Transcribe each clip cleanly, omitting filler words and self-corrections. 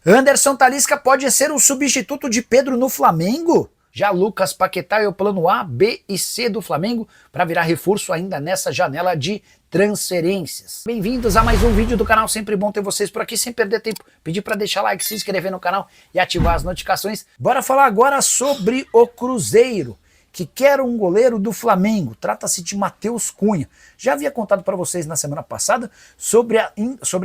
Anderson Talisca pode ser o substituto de Pedro no Flamengo? Já Lucas Paquetá é o plano A, B e C do Flamengo para virar reforço ainda nessa janela de transferências. Bem-vindos a mais um vídeo do canal, sempre bom ter vocês por aqui, sem perder tempo. Pedir para deixar like, se inscrever no canal e ativar as notificações. Bora falar agora sobre o Cruzeiro, que quer um goleiro do Flamengo. Trata-se de Matheus Cunha. Já havia contado para vocês na semana passada sobre a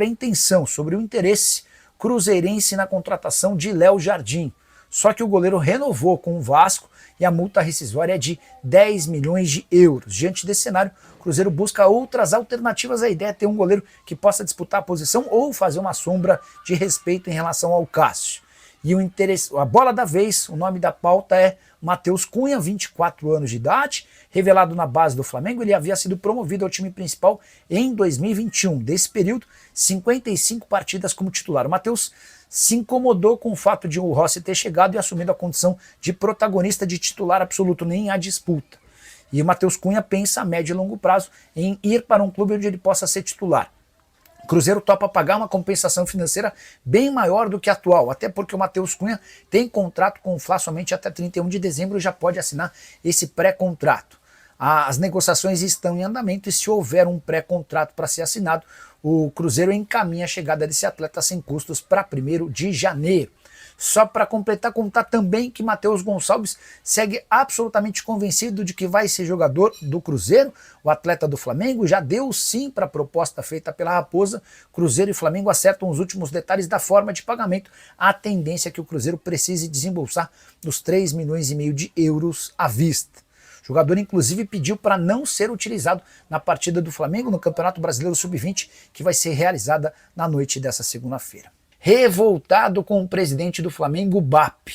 intenção, sobre o interesse cruzeirense na contratação de Léo Jardim. Só que o goleiro renovou com o Vasco e a multa rescisória é de 10 milhões de euros. Diante desse cenário, o Cruzeiro busca outras alternativas. A ideia é ter um goleiro que possa disputar a posição ou fazer uma sombra de respeito em relação ao Cássio. E a bola da vez, o nome da pauta é Matheus Cunha, 24 anos de idade, revelado na base do Flamengo. Ele havia sido promovido ao time principal em 2021. Desse período, 55 partidas como titular. O Matheus se incomodou com o fato de o Rossi ter chegado e assumido a condição de protagonista, de titular absoluto, nem a disputa. E o Matheus Cunha pensa a médio e longo prazo em ir para um clube onde ele possa ser titular. O Cruzeiro topa pagar uma compensação financeira bem maior do que a atual, até porque o Matheus Cunha tem contrato com o Fla somente até 31 de dezembro e já pode assinar esse pré-contrato. As negociações estão em andamento e se houver um pré-contrato para ser assinado, o Cruzeiro encaminha a chegada desse atleta sem custos para 1º de janeiro. Só para completar, contar também que Matheus Gonçalves segue absolutamente convencido de que vai ser jogador do Cruzeiro. O atleta do Flamengo já deu sim para a proposta feita pela Raposa. Cruzeiro e Flamengo acertam os últimos detalhes da forma de pagamento. A tendência é que o Cruzeiro precise desembolsar dos 3,5 milhões de euros à vista. O jogador, inclusive, pediu para não ser utilizado na partida do Flamengo no Campeonato Brasileiro Sub-20, que vai ser realizada na noite dessa segunda-feira. Revoltado com o presidente do Flamengo, BAP.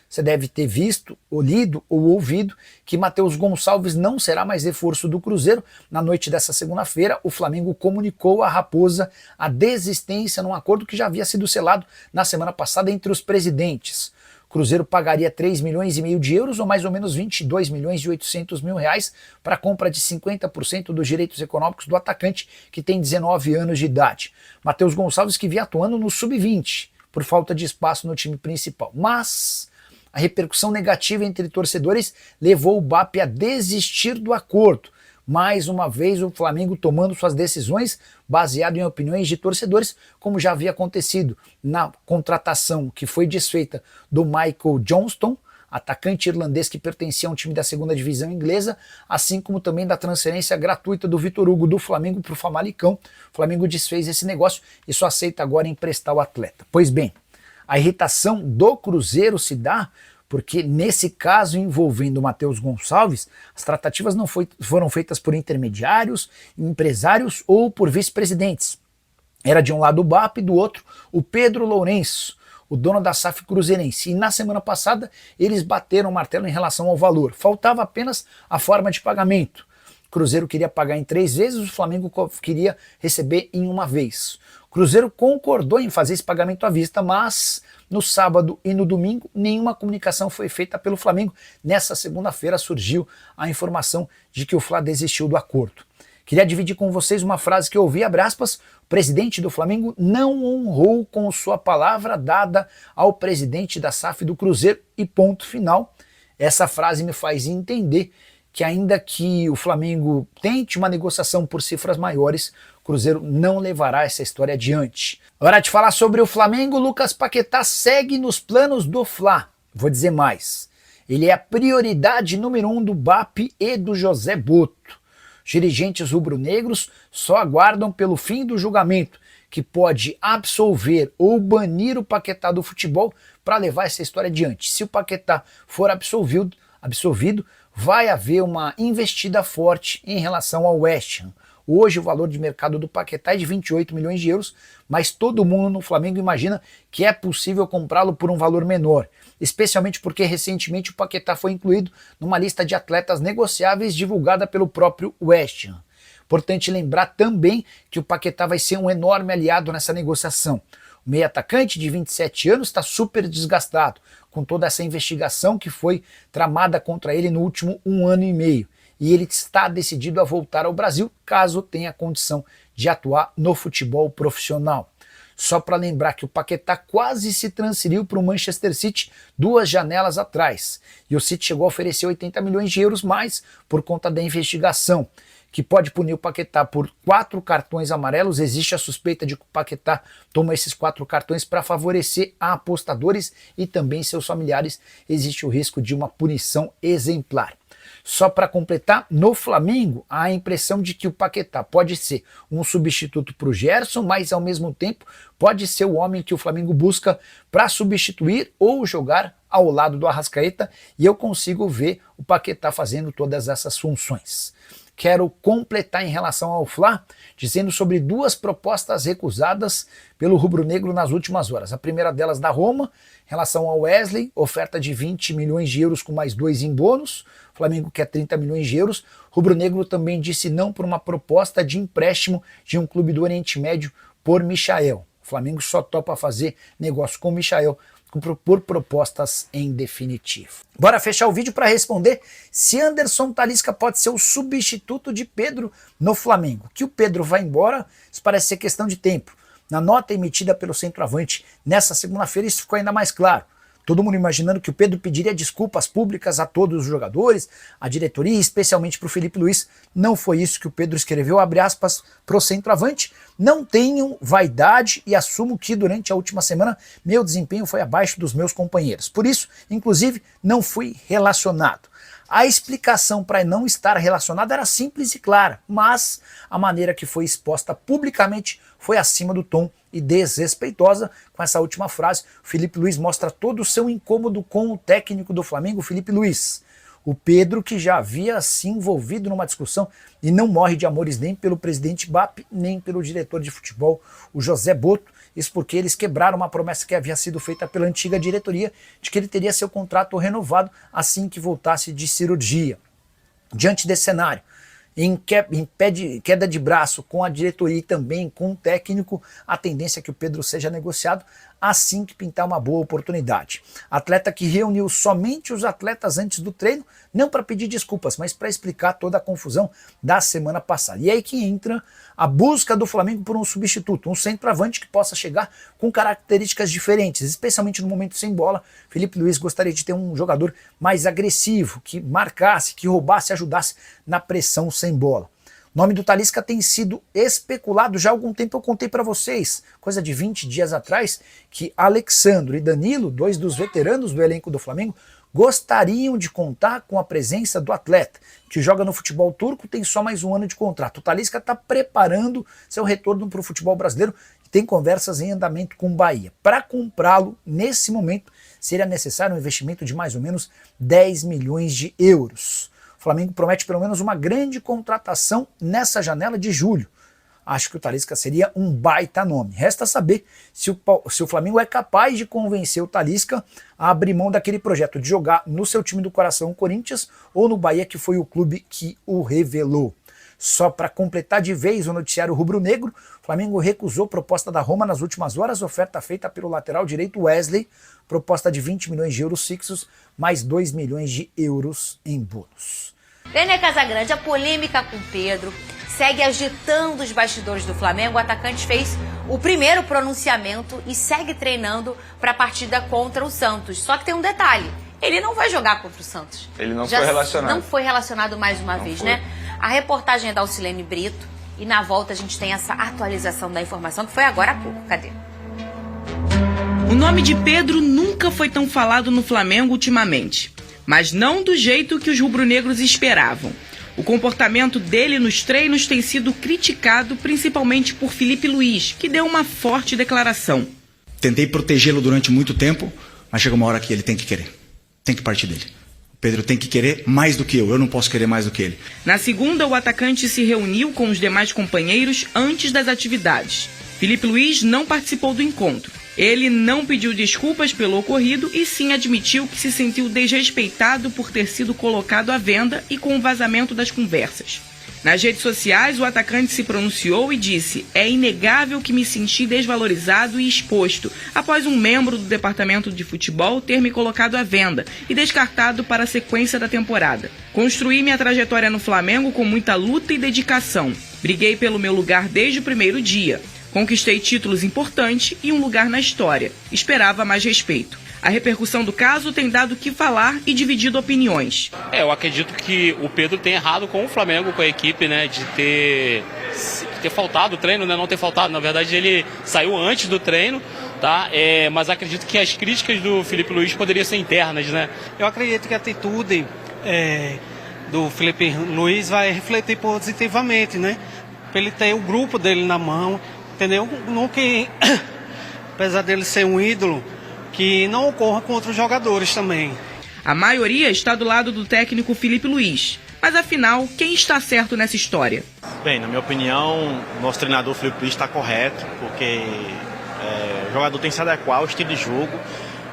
Você deve ter visto, ou lido ou ouvido que Matheus Gonçalves não será mais reforço do Cruzeiro. Na noite dessa segunda-feira, o Flamengo comunicou à Raposa a desistência num acordo que já havia sido selado na semana passada entre os presidentes. O Cruzeiro pagaria 3,5 milhões de euros, ou mais ou menos 22 milhões e 800 mil reais, para a compra de 50% dos direitos econômicos do atacante, que tem 19 anos de idade. Matheus Gonçalves, que vinha atuando no Sub-20, por falta de espaço no time principal. Mas a repercussão negativa entre torcedores levou o BAP a desistir do acordo. Mais uma vez o Flamengo tomando suas decisões baseado em opiniões de torcedores, como já havia acontecido na contratação que foi desfeita do Michael Johnston, atacante irlandês que pertencia a um time da 2ª divisão inglesa, assim como também da transferência gratuita do Vitor Hugo do Flamengo para o Famalicão. O Flamengo desfez esse negócio e só aceita agora emprestar o atleta. Pois bem, a irritação do Cruzeiro se dá porque nesse caso envolvendo o Matheus Gonçalves, as tratativas não foram feitas por intermediários, empresários ou por vice-presidentes. Era de um lado o BAP e do outro o Pedro Lourenço, o dono da SAF cruzeirense. E na semana passada eles bateram o martelo em relação ao valor. Faltava apenas a forma de pagamento. O Cruzeiro queria pagar em 3 vezes, o Flamengo queria receber em uma vez. O Cruzeiro concordou em fazer esse pagamento à vista, mas no sábado e no domingo nenhuma comunicação foi feita pelo Flamengo. Nessa segunda-feira surgiu a informação de que o Fla desistiu do acordo. Queria dividir com vocês uma frase que eu ouvi, abre aspas: o presidente do Flamengo não honrou com sua palavra dada ao presidente da SAF do Cruzeiro e ponto final. Essa frase me faz entender que ainda que o Flamengo tente uma negociação por cifras maiores, o Cruzeiro não levará essa história adiante. Hora de falar sobre o Flamengo. Lucas Paquetá segue nos planos do Fla. Vou dizer mais. Ele é a prioridade número 1 do BAP e do José Boto. Os dirigentes rubro-negros só aguardam pelo fim do julgamento, que pode absolver ou banir o Paquetá do futebol para levar essa história adiante. Se o Paquetá for absolvido, vai haver uma investida forte em relação ao West Ham. Hoje o valor de mercado do Paquetá é de 28 milhões de euros, mas todo mundo no Flamengo imagina que é possível comprá-lo por um valor menor, especialmente porque recentemente o Paquetá foi incluído numa lista de atletas negociáveis divulgada pelo próprio West Ham. Importante lembrar também que o Paquetá vai ser um enorme aliado nessa negociação. O meio atacante de 27 anos está super desgastado, com toda essa investigação que foi tramada contra ele no último 1 ano e meio. E ele está decidido a voltar ao Brasil, caso tenha condição de atuar no futebol profissional. Só para lembrar que o Paquetá quase se transferiu para o Manchester City 2 janelas atrás. E o City chegou a oferecer 80 milhões de euros mais por conta da investigação, que pode punir o Paquetá por 4 cartões amarelos. Existe a suspeita de que o Paquetá toma esses 4 cartões para favorecer a apostadores e também seus familiares. Existe o risco de uma punição exemplar. Só para completar, no Flamengo, há a impressão de que o Paquetá pode ser um substituto para o Gerson, mas ao mesmo tempo pode ser o homem que o Flamengo busca para substituir ou jogar ao lado do Arrascaeta, e eu consigo ver o Paquetá fazendo todas essas funções. Quero completar em relação ao Fla, dizendo sobre 2 propostas recusadas pelo rubro-negro nas últimas horas. A primeira delas da Roma, em relação ao Wesley, oferta de 20 milhões de euros com mais 2 em bônus. O Flamengo quer 30 milhões de euros. O rubro-negro também disse não por uma proposta de empréstimo de um clube do Oriente Médio por Michael. O Flamengo só topa fazer negócio com o Michael por propostas em definitivo. Bora fechar o vídeo para responder se Anderson Talisca pode ser o substituto de Pedro no Flamengo. Que o Pedro vai embora, isso parece ser questão de tempo. Na nota emitida pelo centroavante nessa segunda-feira, isso ficou ainda mais claro. Todo mundo imaginando que o Pedro pediria desculpas públicas a todos os jogadores, a diretoria, especialmente para o Felipe Luiz. Não foi isso que o Pedro escreveu, abre aspas, para o centroavante. Não tenho vaidade e assumo que durante a última semana meu desempenho foi abaixo dos meus companheiros. Por isso, inclusive, não fui relacionado. A explicação para não estar relacionado era simples e clara, mas a maneira que foi exposta publicamente foi acima do tom e desrespeitosa. Com essa última frase, o Felipe Luiz mostra todo o seu incômodo com o técnico do Flamengo, Felipe Luiz. O Pedro, que já havia se envolvido numa discussão e não morre de amores nem pelo presidente BAP, nem pelo diretor de futebol, o José Boto. Isso porque eles quebraram uma promessa que havia sido feita pela antiga diretoria de que ele teria seu contrato renovado assim que voltasse de cirurgia. Diante desse cenário, em queda de braço com a diretoria e também com o técnico, a tendência é que o Pedro seja negociado assim que pintar uma boa oportunidade. Atleta que reuniu somente os atletas antes do treino, não para pedir desculpas, mas para explicar toda a confusão da semana passada. E aí que entra a busca do Flamengo por um substituto, um centroavante que possa chegar com características diferentes, especialmente no momento sem bola. Felipe Luiz gostaria de ter um jogador mais agressivo, que marcasse, que roubasse, ajudasse na pressão sem bola. O nome do Talisca tem sido especulado já há algum tempo. Eu contei para vocês, coisa de 20 dias atrás, que Alexandro e Danilo, 2 dos veteranos do elenco do Flamengo, gostariam de contar com a presença do atleta, que joga no futebol turco, tem só mais 1 ano de contrato. O Talisca está preparando seu retorno para o futebol brasileiro e tem conversas em andamento com o Bahia. Para comprá-lo, nesse momento, seria necessário um investimento de mais ou menos 10 milhões de euros. O Flamengo promete pelo menos uma grande contratação nessa janela de julho. Acho que o Talisca seria um baita nome. Resta saber se o Flamengo é capaz de convencer o Talisca a abrir mão daquele projeto de jogar no seu time do coração, o Corinthians, ou no Bahia, que foi o clube que o revelou. Só para completar de vez o noticiário rubro-negro, o Flamengo recusou proposta da Roma nas últimas horas, oferta feita pelo lateral direito Wesley, proposta de 20 milhões de euros fixos, mais 2 milhões de euros em bônus. Vênia Casagrande, a polêmica com Pedro segue agitando os bastidores do Flamengo. O atacante fez o primeiro pronunciamento e segue treinando para a partida contra o Santos. Só que tem um detalhe, ele não vai jogar contra o Santos. Ele não foi relacionado. Não foi relacionado mais uma vez, né? A reportagem é da Alcilene Brito e na volta a gente tem essa atualização da informação que foi agora há pouco. Cadê? O nome de Pedro nunca foi tão falado no Flamengo ultimamente, mas não do jeito que os rubro-negros esperavam. O comportamento dele nos treinos tem sido criticado principalmente por Felipe Luiz, que deu uma forte declaração. Tentei protegê-lo durante muito tempo, mas chega uma hora que ele tem que querer. Tem que partir dele. O Pedro tem que querer mais do que eu não posso querer mais do que ele. Na segunda, o atacante se reuniu com os demais companheiros antes das atividades. Felipe Luiz não participou do encontro. Ele não pediu desculpas pelo ocorrido e sim admitiu que se sentiu desrespeitado por ter sido colocado à venda e com o vazamento das conversas. Nas redes sociais, o atacante se pronunciou e disse: "É inegável que me senti desvalorizado e exposto após um membro do departamento de futebol ter me colocado à venda e descartado para a sequência da temporada. Construí minha trajetória no Flamengo com muita luta e dedicação. Briguei pelo meu lugar desde o primeiro dia. Conquistei títulos importantes e um lugar na história. Esperava mais respeito. A repercussão do caso tem dado o que falar e dividido opiniões. Eu acredito que o Pedro tem errado com o Flamengo, com a equipe, né, de ter faltado o treino, né, não ter faltado. Na verdade, ele saiu antes do treino, tá? Mas acredito que as críticas do Felipe Luiz poderiam ser internas, né? Eu acredito que a atitude do Felipe Luiz vai refletir positivamente, né? Ele tem o grupo dele na mão, entendeu? Não que, apesar dele ser um ídolo, que não ocorra com outros jogadores também. A maioria está do lado do técnico Felipe Luiz. Mas afinal, quem está certo nessa história? Bem, na minha opinião, nosso treinador Felipe Luiz está correto, porque o jogador tem que se adequar ao estilo de jogo.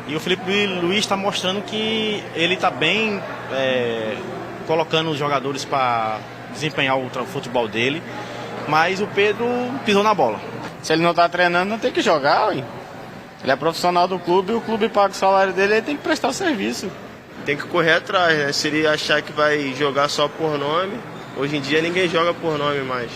E o Felipe Luiz está mostrando que ele está bem colocando os jogadores para desempenhar o futebol dele. Mas o Pedro pisou na bola. Se ele não está treinando, não tem que jogar, ué. Ele é profissional do clube e o clube paga o salário dele, ele tem que prestar o serviço. Tem que correr atrás, né? Se ele achar que vai jogar só por nome, hoje em dia ninguém joga por nome mais.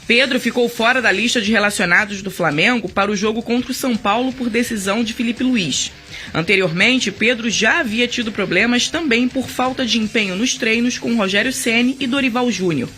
Pedro ficou fora da lista de relacionados do Flamengo para o jogo contra o São Paulo por decisão de Felipe Luiz. Anteriormente, Pedro já havia tido problemas também por falta de empenho nos treinos com Rogério Ceni e Dorival Júnior.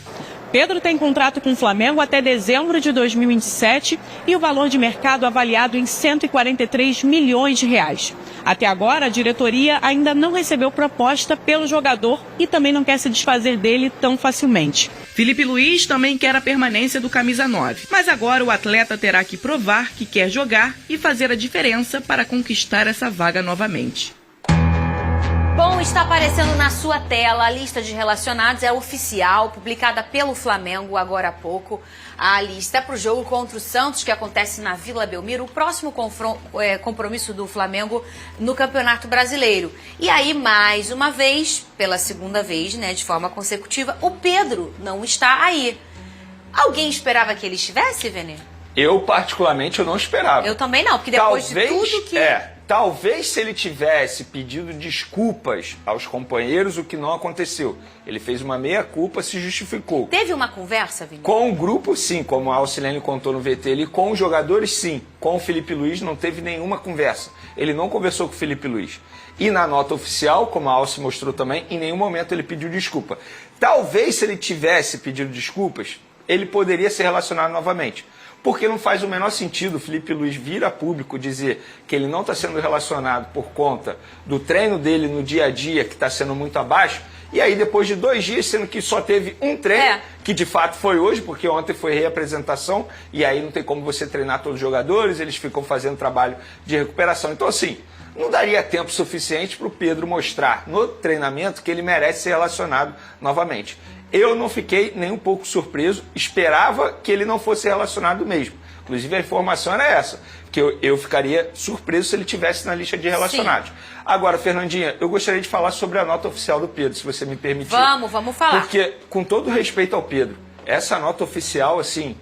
Pedro tem contrato com o Flamengo até dezembro de 2027 e o valor de mercado avaliado em 143 milhões de reais. Até agora, a diretoria ainda não recebeu proposta pelo jogador e também não quer se desfazer dele tão facilmente. Felipe Luiz também quer a permanência do camisa 9, mas agora o atleta terá que provar que quer jogar e fazer a diferença para conquistar essa vaga novamente. Bom, está aparecendo na sua tela a lista de relacionados, é oficial, publicada pelo Flamengo agora há pouco. A lista é para o jogo contra o Santos, que acontece na Vila Belmiro, o próximo compromisso do Flamengo no Campeonato Brasileiro. E aí, mais uma vez, pela segunda vez, né, de forma consecutiva, o Pedro não está aí. Alguém esperava que ele estivesse, Vene? Eu, particularmente, eu não esperava. Eu também não, porque depois de tudo que... Talvez se ele tivesse pedido desculpas aos companheiros, o que não aconteceu. Ele fez uma meia-culpa, se justificou. Teve uma conversa, Vini? Com o grupo, sim, como a Alcilene contou no VT ali. Com os jogadores, sim. Com o Felipe Luiz, não teve nenhuma conversa. Ele não conversou com o Felipe Luiz. E na nota oficial, como a Alce mostrou também, em nenhum momento ele pediu desculpa. Talvez se ele tivesse pedido desculpas, ele poderia ser relacionado novamente. Porque não faz o menor sentido o Felipe Luiz vir a público dizer que ele não está sendo relacionado por conta do treino dele no dia a dia, que está sendo muito abaixo, e aí depois de 2 dias, sendo que só teve um treino, que de fato foi hoje, porque ontem foi reapresentação, e aí não tem como você treinar todos os jogadores, eles ficam fazendo trabalho de recuperação. Então assim, não daria tempo suficiente para o Pedro mostrar no treinamento que ele merece ser relacionado novamente. Eu não fiquei nem um pouco surpreso, esperava que ele não fosse relacionado mesmo. Inclusive a informação era essa, que eu ficaria surpreso se ele tivesse na lista de relacionados. Sim. Agora, Fernandinha, eu gostaria de falar sobre a nota oficial do Pedro, se você me permitir. Vamos falar. Porque, com todo respeito ao Pedro, essa nota oficial, assim...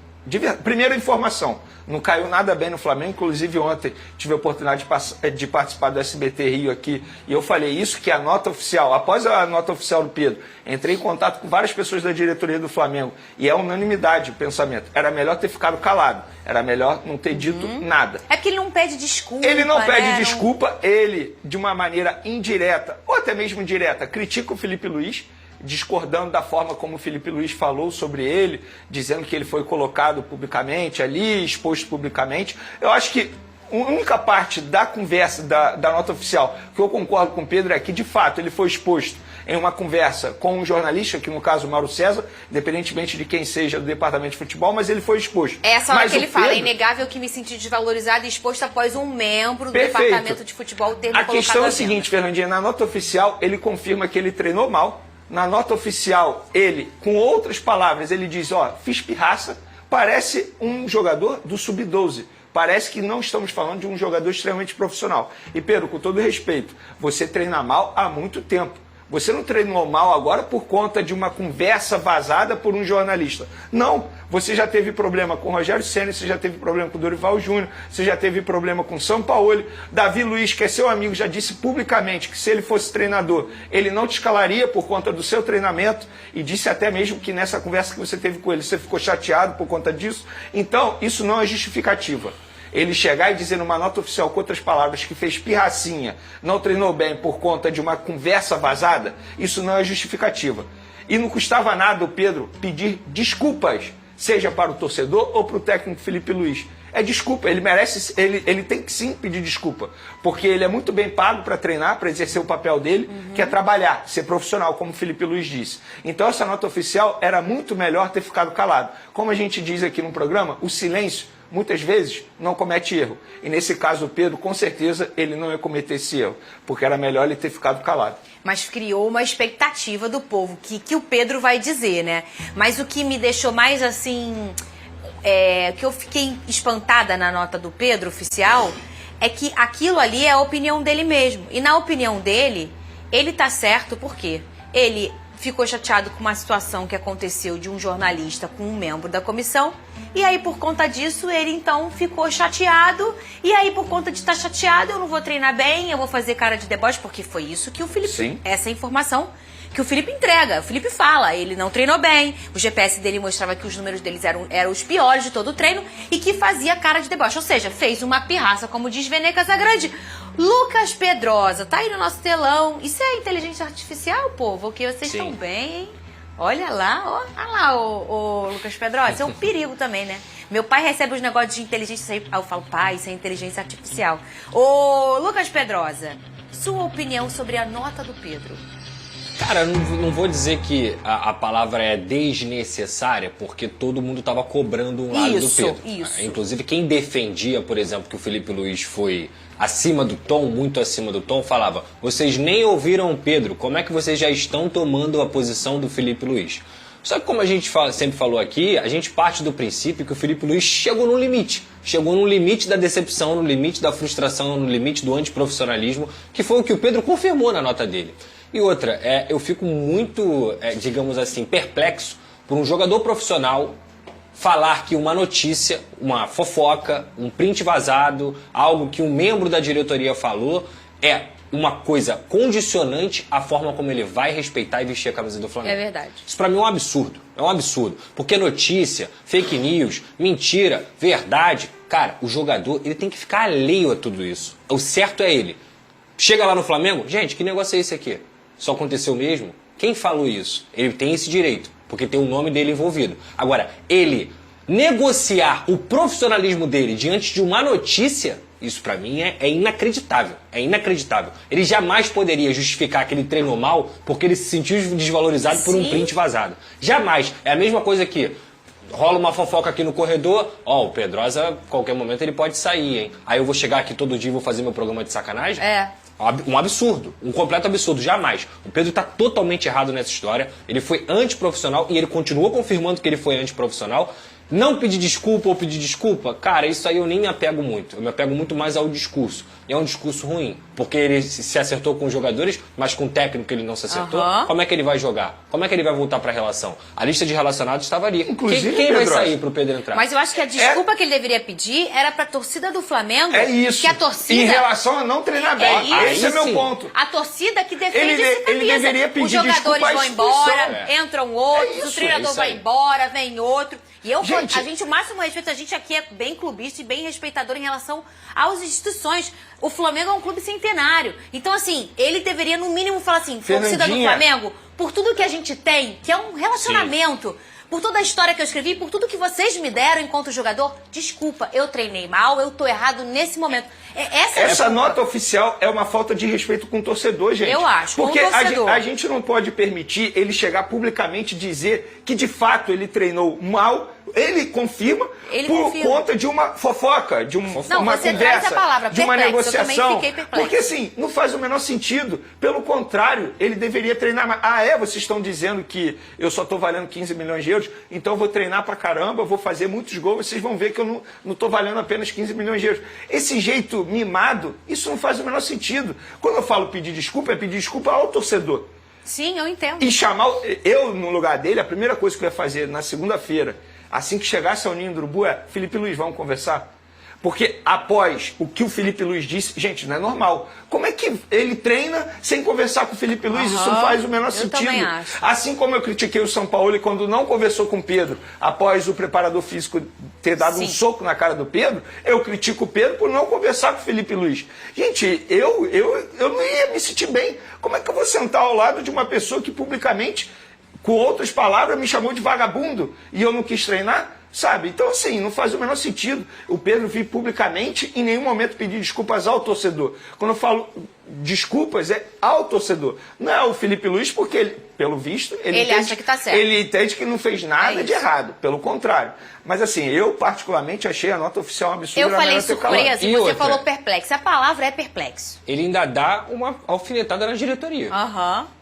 Primeira informação, não caiu nada bem no Flamengo, inclusive ontem tive a oportunidade de participar do SBT Rio aqui e eu falei isso, que a nota oficial, após a nota oficial do Pedro, entrei em contato com várias pessoas da diretoria do Flamengo e é unanimidade o pensamento, era melhor ter ficado calado, era melhor não ter dito nada. É porque ele não pede desculpa. Ele não pede desculpa, ele, de uma maneira indireta, ou até mesmo direta, critica o Felipe Luiz, discordando da forma como o Felipe Luiz falou sobre ele, dizendo que ele foi colocado publicamente ali, exposto publicamente. Eu acho que a única parte da conversa, da nota oficial, que eu concordo com o Pedro é que, de fato, ele foi exposto em uma conversa com um jornalista, que no caso o Mauro César, independentemente de quem seja do departamento de futebol, mas ele foi exposto. Essa hora que ele fala, é inegável que me senti desvalorizado e exposto após um membro do departamento de futebol ter me colocado. A questão é a seguinte, Fernandinha, na nota oficial ele confirma que ele treinou mal. Na nota oficial, ele, com outras palavras, ele diz, fiz pirraça, parece um jogador do Sub-12. Parece que não estamos falando de um jogador extremamente profissional. E, Pedro, com todo respeito, você treina mal há muito tempo. Você não treinou mal agora por conta de uma conversa vazada por um jornalista. Não. Você já teve problema com o Rogério Ceni, você já teve problema com o Dorival Júnior, você já teve problema com o Sampaoli. Davi Luiz, que é seu amigo, já disse publicamente que se ele fosse treinador, ele não te escalaria por conta do seu treinamento e disse até mesmo que nessa conversa que você teve com ele, você ficou chateado por conta disso. Então, isso não é justificativa. Ele chegar e dizer numa nota oficial, com outras palavras, que fez pirracinha, não treinou bem por conta de uma conversa vazada, isso não é justificativa. E não custava nada o Pedro pedir desculpas, seja para o torcedor ou para o técnico Felipe Luiz. É desculpa, ele merece, ele tem que sim pedir desculpa, porque ele é muito bem pago para treinar, para exercer o papel dele, que é trabalhar, ser profissional, como o Felipe Luiz disse. Então essa nota oficial era muito melhor ter ficado calado. Como a gente diz aqui no programa, o silêncio muitas vezes não comete erro. E nesse caso o Pedro, com certeza, ele não ia cometer esse erro, porque era melhor ele ter ficado calado. Mas criou uma expectativa do povo, que o Pedro vai dizer, né? Mas o que me deixou mais assim, que eu fiquei espantada na nota do Pedro oficial, é que aquilo ali é a opinião dele mesmo. E na opinião dele, ele tá certo porque ele ficou chateado com uma situação que aconteceu de um jornalista com um membro da comissão. E aí, por conta disso, ele então ficou chateado. E aí, por conta de estar chateado, eu não vou treinar bem, eu vou fazer cara de deboche, porque foi isso que o Felipe... Sim. Essa informação que o Felipe entrega. O Felipe fala, ele não treinou bem, o GPS dele mostrava que os números deles eram os piores de todo o treino e que fazia cara de deboche. Ou seja, fez uma pirraça, como diz Vene Casagrande. Lucas Pedrosa, tá aí no nosso telão. Isso é inteligência artificial, povo? O que vocês estão bem, hein? Olha lá, o Lucas Pedrosa. Isso é um perigo também, né? Meu pai recebe os negócios de inteligência, aí eu falo, pai, isso é inteligência artificial. Ô, Lucas Pedrosa, sua opinião sobre a nota do Pedro? Cara, não vou dizer que a palavra é desnecessária, porque todo mundo estava cobrando um lado do Pedro. Isso. Inclusive, quem defendia, por exemplo, que o Felipe Luiz foi acima do tom, muito acima do tom, falava: vocês nem ouviram o Pedro, como é que vocês já estão tomando a posição do Felipe Luiz? Só que como a gente sempre falou aqui, a gente parte do princípio que o Felipe Luiz chegou no limite. Chegou no limite da decepção, no limite da frustração, no limite do antiprofissionalismo, que foi o que o Pedro confirmou na nota dele. E outra, eu fico muito, digamos assim, perplexo por um jogador profissional falar que uma notícia, uma fofoca, um print vazado, algo que um membro da diretoria falou, é uma coisa condicionante à forma como ele vai respeitar e vestir a camisa do Flamengo. É verdade. Isso pra mim é um absurdo. É um absurdo. Porque notícia, fake news, mentira, verdade, cara, o jogador ele tem que ficar alheio a tudo isso. O certo é ele. Chega lá no Flamengo, gente, que negócio é esse aqui? Só aconteceu mesmo? Quem falou isso? Ele tem esse direito, porque tem o nome dele envolvido. Agora, ele negociar o profissionalismo dele diante de uma notícia, isso pra mim é inacreditável. É inacreditável. Ele jamais poderia justificar que ele treinou mal porque ele se sentiu desvalorizado por um print vazado. Jamais. É a mesma coisa que rola uma fofoca aqui no corredor, o Pedrosa, qualquer momento ele pode sair, hein? Aí eu vou chegar aqui todo dia e vou fazer meu programa de sacanagem? Um absurdo, um completo absurdo, jamais. O Pedro está totalmente errado nessa história, ele foi antiprofissional e ele continuou confirmando que ele foi antiprofissional. Não pedir desculpa ou pedir desculpa, cara, isso aí eu nem me apego muito. Eu me apego muito mais ao discurso. E é um discurso ruim, porque ele se acertou com os jogadores, mas com o técnico ele não se acertou. Como é que ele vai jogar? Como é que ele vai voltar para a relação? A lista de relacionados estava ali. Inclusive, quem vai sair para o Pedro entrar? Mas eu acho que a desculpa que ele deveria pedir era para a torcida do Flamengo. É isso. Que a torcida... Em relação a não treinar bem. Esse é meu ponto. A torcida que defende essa camisa. Ele deveria pedir os jogadores vão embora, entram outros, o treinador vai aí. embora, vem outro. E o máximo respeito, a gente aqui é bem clubista e bem respeitador em relação às instituições. O Flamengo é um clube centenário. Então, assim, ele deveria, no mínimo, falar assim, torcida do Flamengo, por tudo que a gente tem, que é um relacionamento, por toda a história que eu escrevi, por tudo que vocês me deram enquanto jogador, desculpa, eu treinei mal, eu tô errado nesse momento. Essa nota oficial é uma falta de respeito com o torcedor, gente. Eu acho, porque com o torcedor. A gente não pode permitir ele chegar publicamente e dizer que, de fato, ele treinou mal. Ele confirma conta de uma fofoca, de uma conversa, de uma negociação. Porque, assim, não faz o menor sentido. Pelo contrário, ele deveria treinar mais. Vocês estão dizendo que eu só estou valendo 15 milhões de euros, então eu vou treinar pra caramba, vou fazer muitos gols, vocês vão ver que eu não estou valendo apenas 15 milhões de euros. Esse jeito mimado, isso não faz o menor sentido. Quando eu falo pedir desculpa, é pedir desculpa ao torcedor. Sim, eu entendo. E chamar, eu no lugar dele, a primeira coisa que eu ia fazer na segunda-feira, assim que chegasse ao Ninho do Urubu, é: Felipe Luiz, vamos conversar? Porque após o que o Felipe Luiz disse, gente, não é normal. Como é que ele treina sem conversar com o Felipe Luiz? Isso não faz o menor sentido. também acho. Assim como eu critiquei o São Paulo quando não conversou com o Pedro, após o preparador físico ter dado um soco na cara do Pedro, eu critico o Pedro por não conversar com o Felipe Luiz. Gente, eu não ia me sentir bem. Como é que eu vou sentar ao lado de uma pessoa que publicamente, com outras palavras, me chamou de vagabundo e eu não quis treinar? Sabe? Então, assim, não faz o menor sentido o Pedro vir publicamente em nenhum momento pedir desculpas ao torcedor. Quando eu falo desculpas, é ao torcedor. Não é o Felipe Luiz, porque, ele, pelo visto, ele acha que tá certo. Ele entende que não fez nada de errado. Pelo contrário. Mas, assim, eu particularmente achei a nota oficial um absurdo. Eu falei surpresa e você outra? falou perplexo. A palavra é perplexo. Ele ainda dá uma alfinetada na diretoria.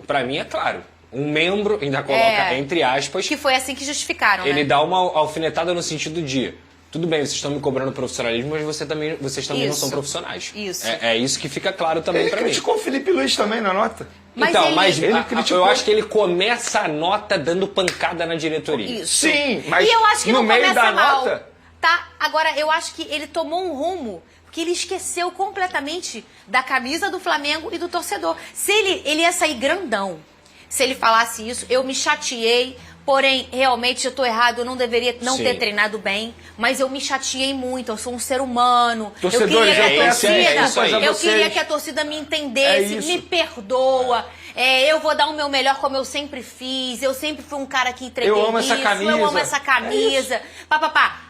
Pra mim, é claro. Um membro, ainda coloca entre aspas... Que foi assim que justificaram, Ele né? dá uma alfinetada no sentido de: tudo bem, vocês estão me cobrando profissionalismo, mas vocês também não são profissionais. Isso. É isso que fica claro também pra mim. Ele criticou o Felipe Luiz também na nota. Mas então, ele criticou. Eu acho que ele começa a nota dando pancada na diretoria. Isso. Sim, mas e eu acho que no não meio começa da mal. nota... Tá? Agora, eu acho que ele tomou um rumo que ele esqueceu completamente da camisa do Flamengo e do torcedor. Se ele ia sair grandão. Se ele falasse isso, eu me chateei, porém, realmente eu tô errado, eu não deveria não ter treinado bem, mas eu me chateei muito, eu sou um ser humano. Torcedores, eu queria que a torcida me entendesse, me perdoa. Eu vou dar o meu melhor como eu sempre fiz, eu sempre fui um cara que entreguei eu amo essa camisa.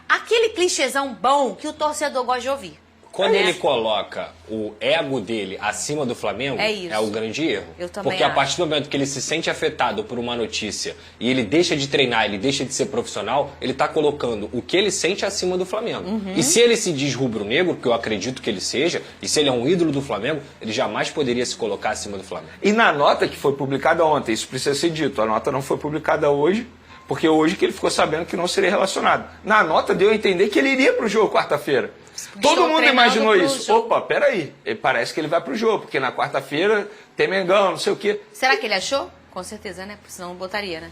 Aquele clichêzão bom que o torcedor gosta de ouvir. Quando ele coloca o ego dele acima do Flamengo, é o grande erro. Eu também Porque a partir do momento que ele se sente afetado por uma notícia e ele deixa de treinar, ele deixa de ser profissional, ele está colocando o que ele sente acima do Flamengo. E se ele se diz rubro-negro, que eu acredito que ele seja, e se ele é um ídolo do Flamengo, ele jamais poderia se colocar acima do Flamengo. E na nota que foi publicada ontem, isso precisa ser dito, a nota não foi publicada hoje, porque hoje que ele ficou sabendo que não seria relacionado. Na nota deu a entender que ele iria para o jogo quarta-feira. Todo mundo imaginou isso. Opa, peraí, parece que ele vai pro jogo, porque na quarta-feira tem Mengão, não sei o quê. Será que ele achou? Com certeza, né? Porque senão não botaria, né?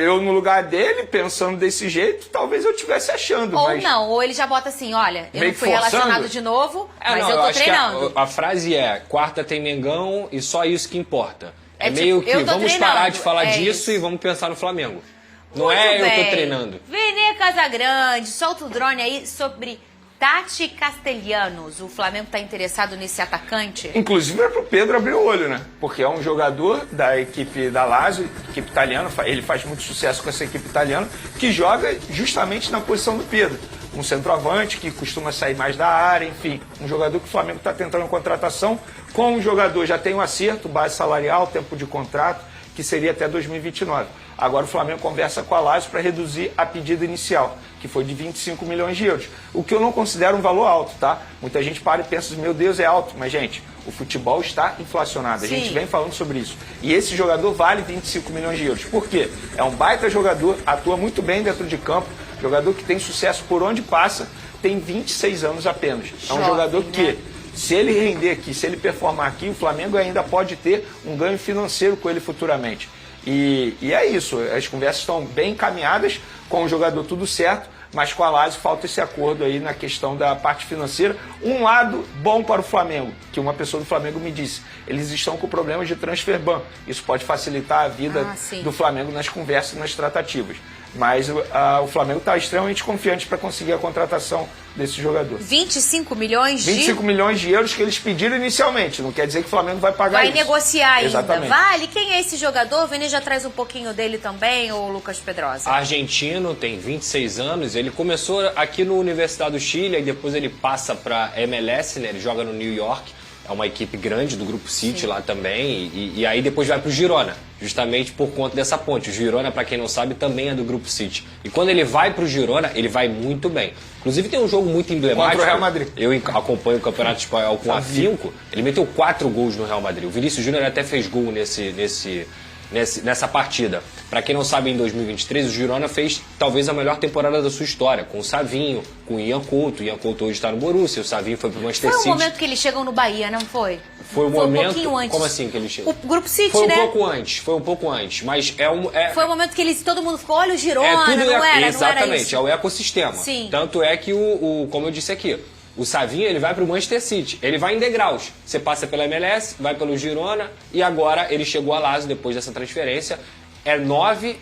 Eu no lugar dele, pensando desse jeito, talvez eu estivesse achando. Ou mas... não, ou ele já bota assim, olha, eu meio não fui relacionado de novo, mas eu tô treinando. A frase é: quarta tem Mengão e só isso que importa. É tipo, meio que vamos treinando. parar de falar disso isso. E vamos pensar no Flamengo. Não Muito eu bem. tô treinando. Vene Casagrande, solta o drone aí sobre Tati Castellanos. O Flamengo está interessado nesse atacante? Inclusive é pro Pedro abrir o olho, né? Porque é um jogador da equipe da Lazio, equipe italiana, ele faz muito sucesso com essa equipe italiana, que joga justamente na posição do Pedro. Um centroavante que costuma sair mais da área, enfim. Um jogador que o Flamengo está tentando em contratação. Com um jogador já tem um acerto, base salarial, tempo de contrato, que seria até 2029. Agora o Flamengo conversa com a Lazio para reduzir a pedida inicial, que foi de 25 milhões de euros. O que eu não considero um valor alto, tá? Muita gente para e pensa, meu Deus, é alto. Mas, gente, o futebol está inflacionado. A gente vem falando sobre isso. E esse jogador vale 25 milhões de euros. Por quê? É um baita jogador, atua muito bem dentro de campo, jogador que tem sucesso por onde passa, tem 26 anos apenas. É um jogador que... Se ele render aqui, se ele performar aqui, o Flamengo ainda pode ter um ganho financeiro com ele futuramente. E é isso, as conversas estão bem encaminhadas, com o jogador tudo certo, mas com a Lazio falta esse acordo aí na questão da parte financeira. Um lado bom para o Flamengo, que uma pessoa do Flamengo me disse, eles estão com problemas de transfer ban. Isso pode facilitar a vida do Flamengo nas conversas, nas tratativas. Mas o Flamengo está extremamente confiante para conseguir a contratação desse jogador. 25 milhões de... 25 milhões de euros que eles pediram inicialmente. Não quer dizer que o Flamengo vai pagar isso. Vai negociar ainda. Exatamente. Vale? Quem é esse jogador? O Vene já traz um pouquinho dele também, ou o Lucas Pedrosa? Argentino, tem 26 anos. Ele começou aqui no Universidade do Chile, e depois ele passa para MLS, né? Ele joga no New York. É uma equipe grande do Grupo City lá também. E aí depois vai pro Girona, justamente por conta dessa ponte. O Girona, para quem não sabe, também é do Grupo City. E quando ele vai pro Girona, ele vai muito bem. Inclusive tem um jogo muito emblemático. Contra o Real Madrid. Eu acompanho o Campeonato Espanhol com afinco. Ele meteu 4 gols no Real Madrid. O Vinícius Júnior até fez gol nessa partida. Para quem não sabe, em 2023, o Girona fez talvez a melhor temporada da sua história, com o Savinho, com o Ian Couto. O Ian Couto hoje está no Borussia, o Savinho foi pro Manchester City. Foi o momento que eles chegam no Bahia, não foi? Foi o momento... um pouquinho antes. Como assim que eles chegam? O Grupo City, foi um né? Foi um pouco antes, mas Foi o momento que todo mundo ficou, olha o Girona, exatamente, não era isso. É o ecossistema. Sim. Tanto é que, como eu disse aqui, o Savinho ele vai para o Manchester City, ele vai em degraus. Você passa pela MLS, vai pelo Girona e agora ele chegou a Lazio depois dessa transferência. É 9.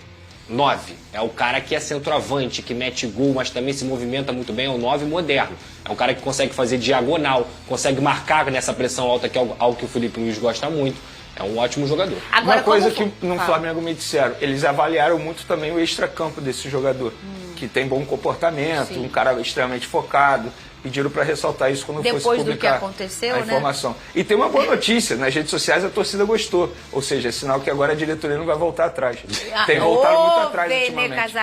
É o cara que é centroavante, que mete gol, mas também se movimenta muito bem. É o 9 moderno. É um cara que consegue fazer diagonal, consegue marcar nessa pressão alta, que é algo que o Filipe Luís gosta muito. É um ótimo jogador. Agora, uma coisa que no Flamengo me disseram, eles avaliaram muito também o extracampo desse jogador, que tem bom comportamento, Sim. um cara extremamente focado. Pediram para ressaltar isso quando depois fosse publicar do que aconteceu, a informação. Né? E tem uma boa notícia, nas redes sociais a torcida gostou. Ou seja, é sinal que agora a diretoria não vai voltar atrás. Tem voltado muito atrás ultimamente.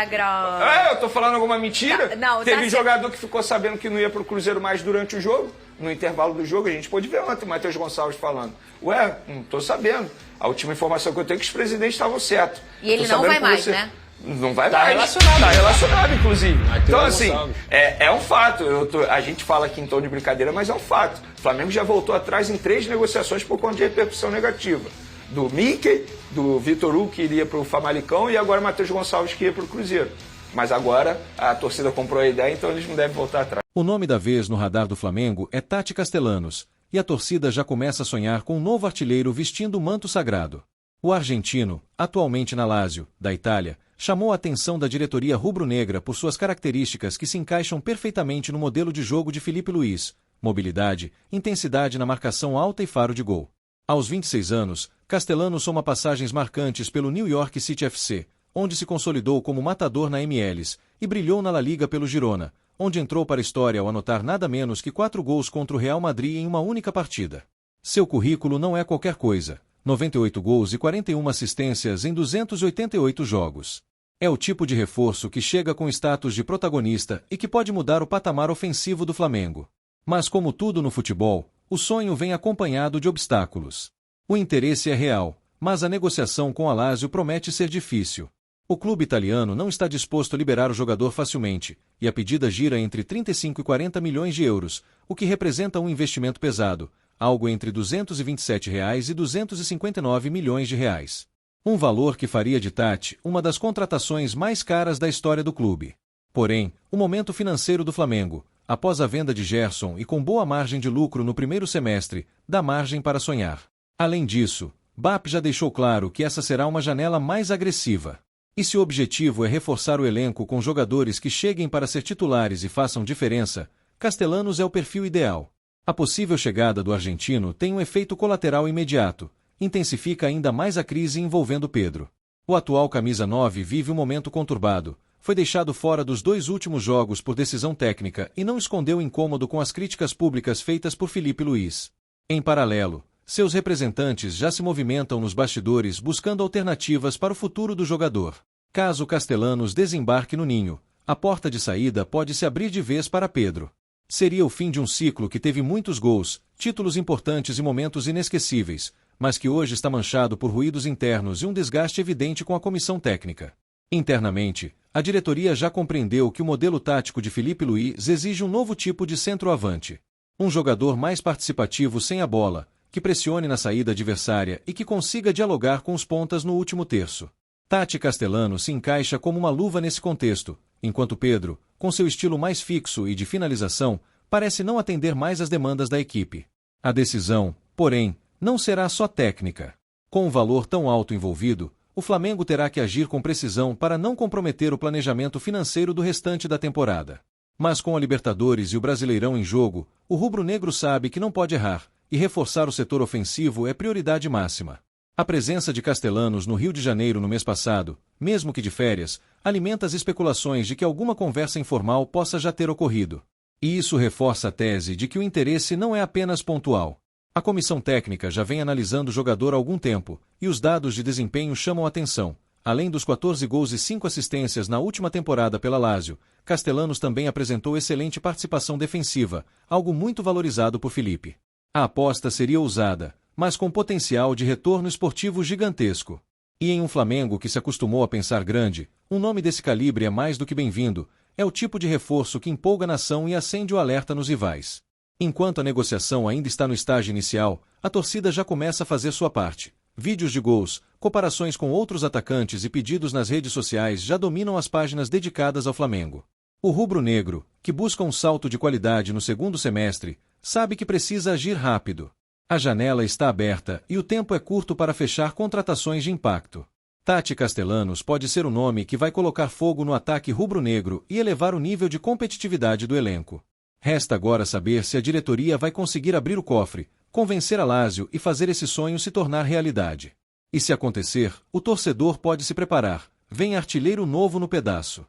Eu tô falando alguma mentira? Teve jogador que ficou sabendo que não ia pro Cruzeiro mais durante o jogo, no intervalo do jogo. A gente pôde ver ontem o Matheus Gonçalves falando. Ué, não tô sabendo. A última informação que eu tenho é que os presidentes estavam certos. E ele não vai mais, né? Não vai tá mais. Relacionado. Tá relacionado, inclusive. Então, Matheus assim, Gonçalves. é um fato. A gente fala aqui em tom de brincadeira, mas é um fato. O Flamengo já voltou atrás em 3 negociações por conta de repercussão negativa. Do Mickey, do Vitor Hugo, que iria para o Famalicão, e agora o Matheus Gonçalves, que ia para o Cruzeiro. Mas agora a torcida comprou a ideia, então eles não devem voltar atrás. O nome da vez no radar do Flamengo é Tati Castellanos, e a torcida já começa a sonhar com um novo artilheiro vestindo o manto sagrado. O argentino, atualmente na Lazio, da Itália, chamou a atenção da diretoria rubro-negra por suas características que se encaixam perfeitamente no modelo de jogo de Filipe Luís: mobilidade, intensidade na marcação alta e faro de gol. Aos 26 anos, Castellanos soma passagens marcantes pelo New York City FC, onde se consolidou como matador na MLS, e brilhou na La Liga pelo Girona, onde entrou para a história ao anotar nada menos que 4 gols contra o Real Madrid em uma única partida. Seu currículo não é qualquer coisa: 98 gols e 41 assistências em 288 jogos. É o tipo de reforço que chega com status de protagonista e que pode mudar o patamar ofensivo do Flamengo. Mas como tudo no futebol, o sonho vem acompanhado de obstáculos. O interesse é real, mas a negociação com a Lazio promete ser difícil. O clube italiano não está disposto a liberar o jogador facilmente, e a pedida gira entre 35 e 40 milhões de euros, o que representa um investimento pesado, algo entre R$ 227 e 259 milhões de reais. Um valor que faria de Tati uma das contratações mais caras da história do clube. Porém, o momento financeiro do Flamengo, após a venda de Gerson e com boa margem de lucro no primeiro semestre, dá margem para sonhar. Além disso, BAP já deixou claro que essa será uma janela mais agressiva. E se o objetivo é reforçar o elenco com jogadores que cheguem para ser titulares e façam diferença, Castellanos é o perfil ideal. A possível chegada do argentino tem um efeito colateral imediato: intensifica ainda mais a crise envolvendo Pedro. O atual camisa 9 vive um momento conturbado, foi deixado fora dos 2 últimos jogos por decisão técnica e não escondeu incômodo com as críticas públicas feitas por Filipe Luís. Em paralelo, seus representantes já se movimentam nos bastidores buscando alternativas para o futuro do jogador. Caso Castellanos desembarque no ninho, a porta de saída pode se abrir de vez para Pedro. Seria o fim de um ciclo que teve muitos gols, títulos importantes e momentos inesquecíveis, mas que hoje está manchado por ruídos internos e um desgaste evidente com a comissão técnica. Internamente, a diretoria já compreendeu que o modelo tático de Filipe Luís exige um novo tipo de centroavante. Um jogador mais participativo sem a bola, que pressione na saída adversária e que consiga dialogar com os pontas no último terço. Tati Castellanos se encaixa como uma luva nesse contexto, enquanto Pedro, com seu estilo mais fixo e de finalização, parece não atender mais às demandas da equipe. A decisão, porém, não será só técnica. Com um valor tão alto envolvido, o Flamengo terá que agir com precisão para não comprometer o planejamento financeiro do restante da temporada. Mas com a Libertadores e o Brasileirão em jogo, o rubro-negro sabe que não pode errar, e reforçar o setor ofensivo é prioridade máxima. A presença de Castellanos no Rio de Janeiro no mês passado, mesmo que de férias, alimenta as especulações de que alguma conversa informal possa já ter ocorrido. E isso reforça a tese de que o interesse não é apenas pontual. A comissão técnica já vem analisando o jogador há algum tempo, e os dados de desempenho chamam atenção. Além dos 14 gols e 5 assistências na última temporada pela Lazio, Castellanos também apresentou excelente participação defensiva, algo muito valorizado por Filipe. A aposta seria ousada, mas com potencial de retorno esportivo gigantesco. E em um Flamengo que se acostumou a pensar grande, um nome desse calibre é mais do que bem-vindo, é o tipo de reforço que empolga a nação e acende o alerta nos rivais. Enquanto a negociação ainda está no estágio inicial, a torcida já começa a fazer sua parte. Vídeos de gols, comparações com outros atacantes e pedidos nas redes sociais já dominam as páginas dedicadas ao Flamengo. O rubro-negro, que busca um salto de qualidade no segundo semestre, sabe que precisa agir rápido. A janela está aberta e o tempo é curto para fechar contratações de impacto. Tati Castellanos pode ser o nome que vai colocar fogo no ataque rubro-negro e elevar o nível de competitividade do elenco. Resta agora saber se a diretoria vai conseguir abrir o cofre, convencer a Lazio e fazer esse sonho se tornar realidade. E se acontecer, o torcedor pode se preparar. Vem artilheiro novo no pedaço.